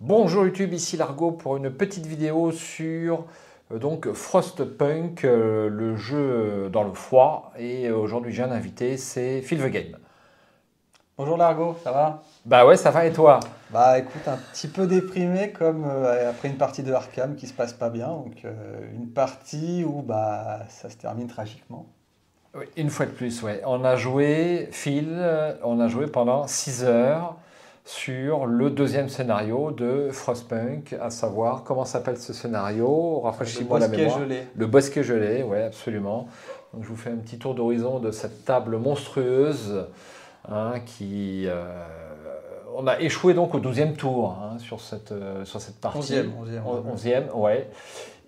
Bonjour YouTube, ici Largo pour une petite vidéo sur Frostpunk, le jeu dans le froid. Et aujourd'hui j'ai un invité, c'est Phil the Game. Bonjour Largo, ça va? Bah ouais, ça va et toi? Bah écoute, un petit peu déprimé comme après une partie de Arkham qui se passe pas bien, donc une partie où bah ça se termine tragiquement. Oui, une fois de plus, ouais. On a joué, Phil, on a joué pendant 6 heures sur le deuxième scénario de Frostpunk, à savoir comment s'appelle ce scénario, Le rafraîchis-moi la bosquet mémoire. gelé. Le bosquet gelé, ouais, absolument. Donc je vous fais un petit tour d'horizon de cette table monstrueuse qui... on a échoué donc au 12e tour sur cette partie. 11e. 11e, ouais.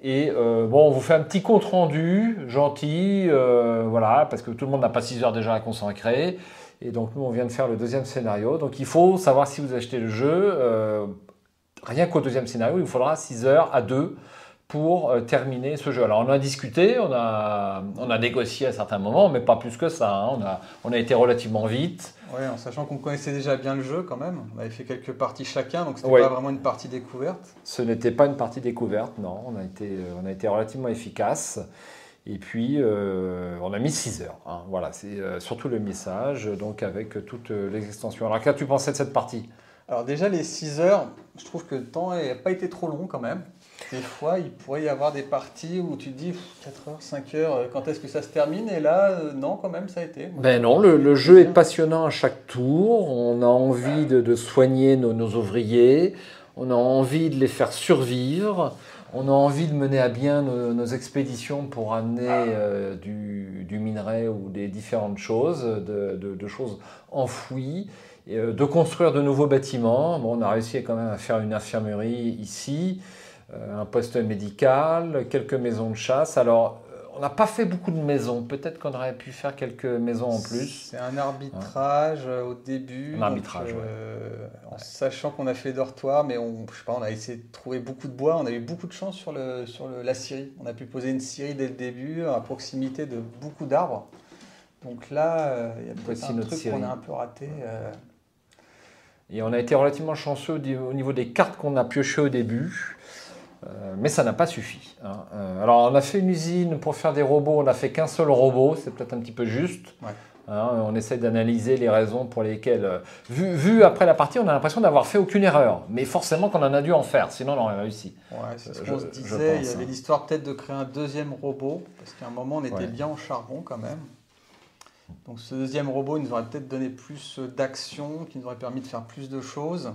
Et bon, on vous fait un petit compte rendu, gentil, voilà, parce que tout le monde n'a pas 6 heures déjà à consacrer. Et donc nous, on vient de faire le deuxième scénario. Donc il faut savoir si vous achetez le jeu. Rien qu'au deuxième scénario, il vous faudra 6 heures à 2 pour terminer ce jeu. Alors on a discuté, on a négocié à certains moments, mais pas plus que ça. On a été relativement vite. Ouais, en sachant qu'on connaissait déjà bien le jeu quand même, on avait fait quelques parties chacun, donc c'était Ouais. pas vraiment une partie découverte. Ce n'était pas une partie découverte, non. On a été relativement efficace. Et puis, on a mis 6 heures. Voilà, c'est surtout le message, donc avec toutes les extensions. Alors, qu'as-tu pensé de cette partie? Alors déjà les 6 heures, je trouve que le temps n'a pas été trop long quand même. Des fois, il pourrait y avoir des parties où tu te dis 4 heures, 5 heures, quand est-ce que ça se termine? Et là, non, quand même, ça a été. Moi, Ben non, le jeu est passionnant à chaque tour. On a envie de soigner nos ouvriers. On a envie de les faire survivre. On a envie de mener à bien nos expéditions pour amener du minerai ou des différentes choses, de choses enfouies, et, de construire de nouveaux bâtiments. Bon, on a réussi quand même à faire une infirmerie ici, un poste médical, quelques maisons de chasse. Alors, on n'a pas fait beaucoup de maisons. Peut-être qu'on aurait pu faire quelques maisons en plus. c'est un arbitrage au début, Un arbitrage, en sachant qu'on a fait les dortoirs, mais je sais pas, on a essayé de trouver beaucoup de bois, on a eu beaucoup de chance sur la scierie. On a pu poser une scierie dès le début, à proximité de beaucoup d'arbres. Donc là, il y a peut-être un truc qu'on a un peu raté. Et on a été relativement chanceux au niveau des cartes qu'on a piochées au début. Mais ça n'a pas suffi. Alors, on a fait une usine pour faire des robots, on n'a fait qu'un seul robot, c'est peut-être un petit peu juste. Ouais. On essaie d'analyser les raisons pour lesquelles, vu après la partie, on a l'impression d'avoir fait aucune erreur. Mais forcément qu'on en a dû en faire, sinon on aurait réussi. Ouais, c'est ce qu'on se disait. Il y avait l'histoire peut-être de créer un deuxième robot, parce qu'à un moment on était bien au charbon quand même. Donc ce deuxième robot, il nous aurait peut-être donné plus d'action, qui nous aurait permis de faire plus de choses.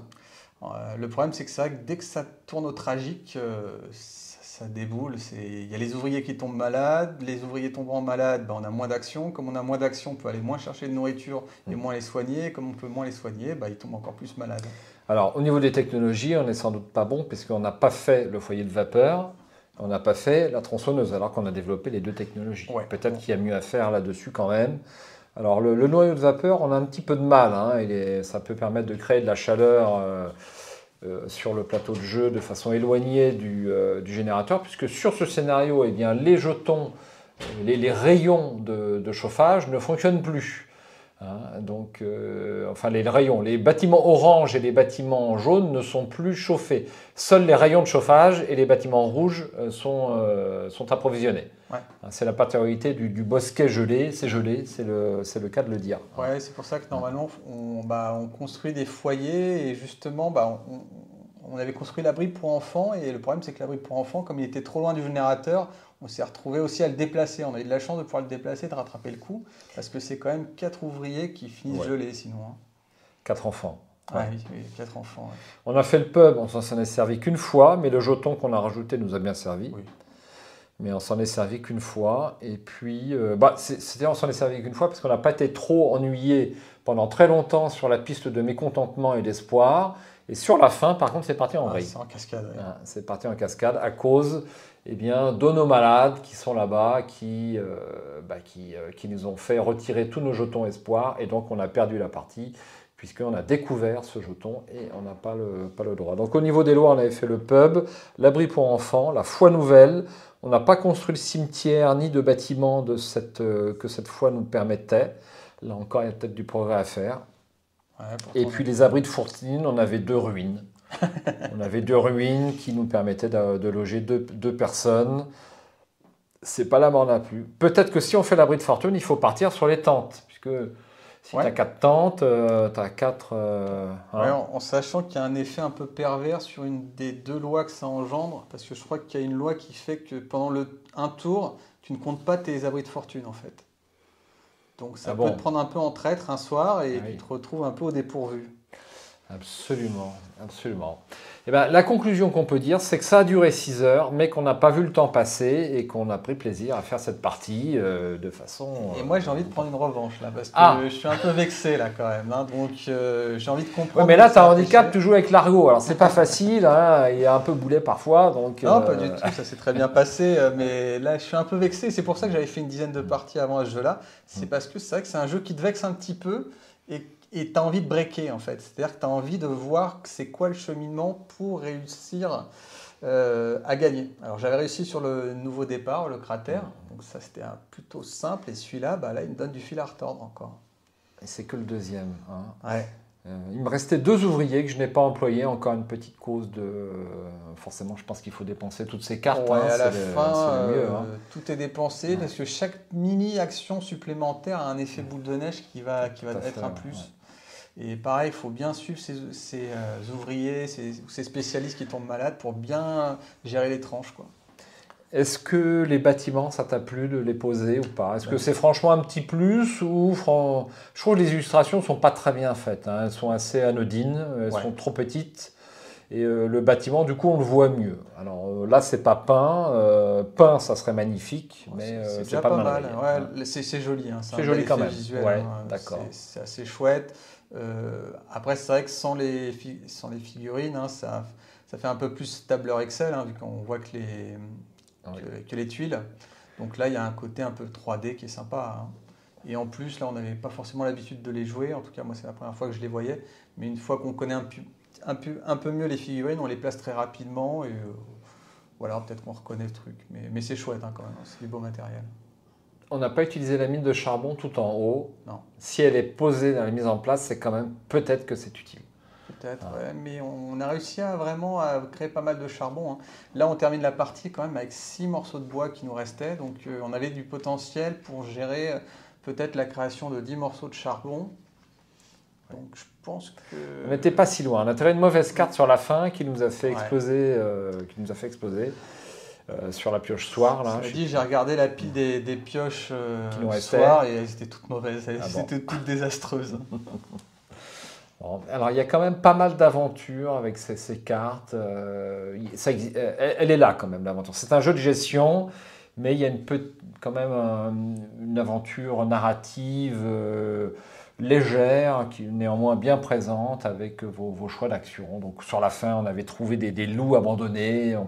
Le problème, c'est que ça, dès que ça tourne au tragique, ça déboule. Il y a les ouvriers qui tombent malades. Les ouvriers tombant malades, on a moins d'action. Comme on a moins d'action, on peut aller moins chercher de nourriture et moins les soigner. Comme on peut moins les soigner, ils tombent encore plus malades. Alors, au niveau des technologies, on n'est sans doute pas bon, puisqu'on n'a pas fait le foyer de vapeur, on n'a pas fait la tronçonneuse, alors qu'on a développé les deux technologies. Ouais. Peut-être qu'il y a mieux à faire là-dessus quand même. Alors, le noyau de vapeur, on a un petit peu de mal. Ça peut permettre de créer de la chaleur sur le plateau de jeu de façon éloignée du générateur, puisque sur ce scénario, eh bien, les jetons, les rayons de chauffage ne fonctionnent plus. Donc, enfin les rayons, les bâtiments orange et les bâtiments jaunes ne sont plus chauffés. Seuls les rayons de chauffage et les bâtiments rouges sont approvisionnés. Ouais. C'est la particularité du bosquet gelé, c'est le cas de le dire. Ouais, c'est pour ça que normalement on construit des foyers et justement on avait construit l'abri pour enfants et le problème c'est que l'abri pour enfants, comme il était trop loin du générateur, on s'est retrouvé aussi à le déplacer. On a eu de la chance de pouvoir le déplacer, de rattraper le coup, parce que c'est quand même 4 ouvriers qui finissent gelés sinon. 4 enfants. Ouais. Oui, 4 enfants. Ouais. On a fait le pub, on s'en est servi qu'une fois, mais le jeton qu'on a rajouté nous a bien servi. Oui. Mais on s'en est servi qu'une fois. Et puis, on s'en est servi qu'une fois parce qu'on n'a pas été trop ennuyé pendant très longtemps sur la piste de mécontentement et d'espoir. Et sur la fin, par contre, c'est parti en vrille. C'est en cascade. Ouais. C'est parti en cascade à cause de nos malades qui sont là-bas, qui nous ont fait retirer tous nos jetons espoir. Et donc, on a perdu la partie puisqu'on a découvert ce jeton et on n'a pas le droit. Donc, au niveau des lois, on avait fait le pub, l'abri pour enfants, la foi nouvelle. On n'a pas construit le cimetière ni de bâtiment que cette foi nous permettait. Là encore, il y a peut-être du progrès à faire. Ouais, et puis les abris de Fourtine, on avait 2 ruines. On avait 2 ruines qui nous permettaient de loger deux personnes. C'est pas la mort non plus. Peut-être que si on fait l'abri de fortune, il faut partir sur les tentes. Puisque si tu as 4 tentes, tu as 4... en sachant qu'il y a un effet un peu pervers sur une des 2 lois que ça engendre. Parce que je crois qu'il y a une loi qui fait que pendant un tour, tu ne comptes pas tes abris de fortune en fait. Donc ça peut te prendre un peu en traître un soir et tu te retrouves un peu au dépourvu. Absolument, absolument. Et ben, la conclusion qu'on peut dire, c'est que ça a duré 6 heures, mais qu'on n'a pas vu le temps passer et qu'on a pris plaisir à faire cette partie de façon... Et moi, j'ai envie de prendre une revanche, là, parce que je suis un peu vexé, là, quand même. Hein, donc, j'ai envie de comprendre... Ouais, mais là, tu as un handicap, tu joues avec l'argot. Alors, c'est pas facile, hein, il est un peu boulet parfois, donc... Non, pas du tout, ça s'est très bien passé, mais là, je suis un peu vexé. C'est pour ça que j'avais fait une dizaine de parties avant à ce jeu-là. C'est parce que c'est vrai que c'est un jeu qui te vexe un petit peu et tu as envie de breaker, en fait. C'est-à-dire que tu as envie de voir c'est quoi le cheminement pour réussir à gagner. Alors, j'avais réussi sur le nouveau départ, le cratère. Donc, ça, c'était plutôt simple. Et celui-là, là, il me donne du fil à retordre encore. Et c'est que le deuxième. Hein. Ouais. Il me restait 2 ouvriers que je n'ai pas employés. Encore une petite cause de... Forcément, je pense qu'il faut dépenser toutes ces cartes. Ouais, hein, à la fin, le mieux, tout est dépensé parce que chaque mini-action supplémentaire a un effet boule de neige qui va être un plus. Ouais. Et pareil, il faut bien suivre ces ouvriers, ces spécialistes qui tombent malades pour bien gérer les tranches, quoi. Est-ce que les bâtiments, ça t'a plu de les poser ou pas? Est-ce que c'est franchement un petit plus ou je trouve que les illustrations ne sont pas très bien faites. Hein. Elles sont assez anodines, elles sont trop petites. Et le bâtiment, du coup, on le voit mieux. Alors là, c'est pas peint. Peint, ça serait magnifique, mais c'est déjà pas mal. Ouais, c'est joli. Hein. C'est joli quand même. Visuel, ouais, hein. D'accord. C'est assez chouette. Après, c'est vrai que sans les figurines, hein, ça fait un peu plus tableur Excel, hein, vu qu'on voit que les tuiles. Donc là, il y a un côté un peu 3D qui est sympa. Hein. Et en plus, là, on n'avait pas forcément l'habitude de les jouer. En tout cas, moi, c'est la première fois que je les voyais. Mais une fois qu'on connaît un peu mieux les figurines, on les place très rapidement. Et voilà, peut-être qu'on reconnaît le truc. Mais c'est chouette hein, quand même. C'est du beau matériel. On n'a pas utilisé la mine de charbon tout en haut. Non. Si elle est posée dans la mise en place, c'est quand même peut-être que c'est utile. Peut-être, ouais, mais on a réussi vraiment à créer pas mal de charbon. Hein. Là, on termine la partie quand même avec 6 morceaux de bois qui nous restaient. Donc, on avait du potentiel pour gérer peut-être la création de 10 morceaux de charbon. Donc, je pense que... On n'était pas si loin. On a tiré une mauvaise carte sur la fin qui nous a fait exploser. Sur la pioche soir. Là, j'ai regardé la pile des pioches soir et elles étaient toutes mauvaises. Elles étaient toutes désastreuses. Bon, alors, il y a quand même pas mal d'aventures avec ces cartes. Elle est là quand même, l'aventure. C'est un jeu de gestion, mais il y a quand même une aventure narrative légère, qui est néanmoins bien présente avec vos choix d'action. Donc sur la fin, on avait trouvé des loups abandonnés, on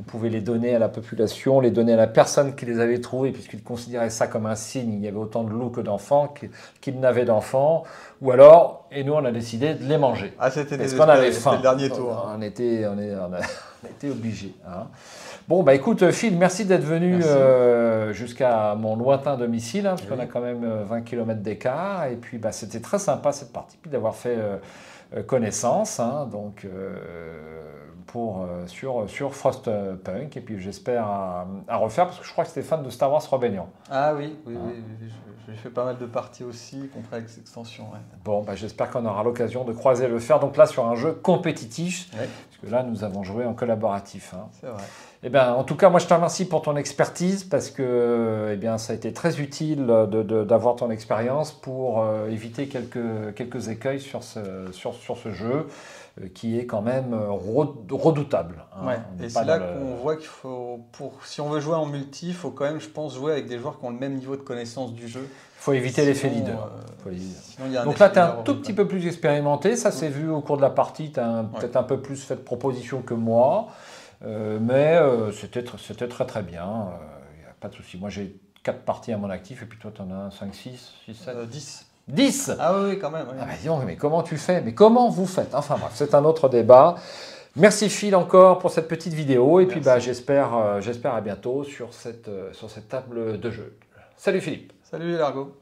pouvait les donner à la population, les donner à la personne qui les avait trouvés, puisqu'il considérait ça comme un signe, il y avait autant de loups que d'enfants, qu'il n'avait d'enfants, ou alors, et nous on a décidé de les manger. Ah, c'était parce qu'on avait faim. Le dernier tour. On était obligés. Hein. Bon, bah écoute, Phil, merci d'être venu jusqu'à mon lointain domicile, hein, parce qu'on a quand même 20 km d'écart. Et puis, bah, c'était très sympa cette partie, puis d'avoir fait connaissance hein, donc, sur Frostpunk. Et puis, j'espère à refaire, parce que je crois que c'était fan de Star Wars Rebellion. Ah oui. J'ai fait pas mal de parties aussi, contre avec extension. Ouais. Bon, bah, j'espère qu'on aura l'occasion de croiser le fer. Donc là, sur un jeu compétitif, parce que là, nous avons joué en collaboratif. Hein. C'est vrai. Eh bien, en tout cas, moi, je te remercie pour ton expertise parce que ça a été très utile d'avoir ton expérience pour éviter quelques écueils sur ce jeu qui est quand même redoutable. Hein. Ouais. Et c'est là qu'on voit qu'il faut, si on veut jouer en multi, il faut quand même, je pense, jouer avec des joueurs qui ont le même niveau de connaissance du jeu. Il faut éviter l'effet leader. Donc là, tu es un tout petit peu plus expérimenté. Ça s'est vu au cours de la partie. Tu as peut-être un peu plus fait de propositions que moi. Mais c'était très très bien. Il n'y a pas de souci. Moi, j'ai 4 parties à mon actif. Et puis toi, tu en as 5, 6, 7 10. 10 Ah oui, quand même. Oui. Ah bah, dis donc, mais comment tu fais? Mais comment vous faites? Enfin bref, c'est un autre débat. Merci Phil encore pour cette petite vidéo. Et puis j'espère à bientôt sur cette table de jeu. Salut Philippe. Salut Largo.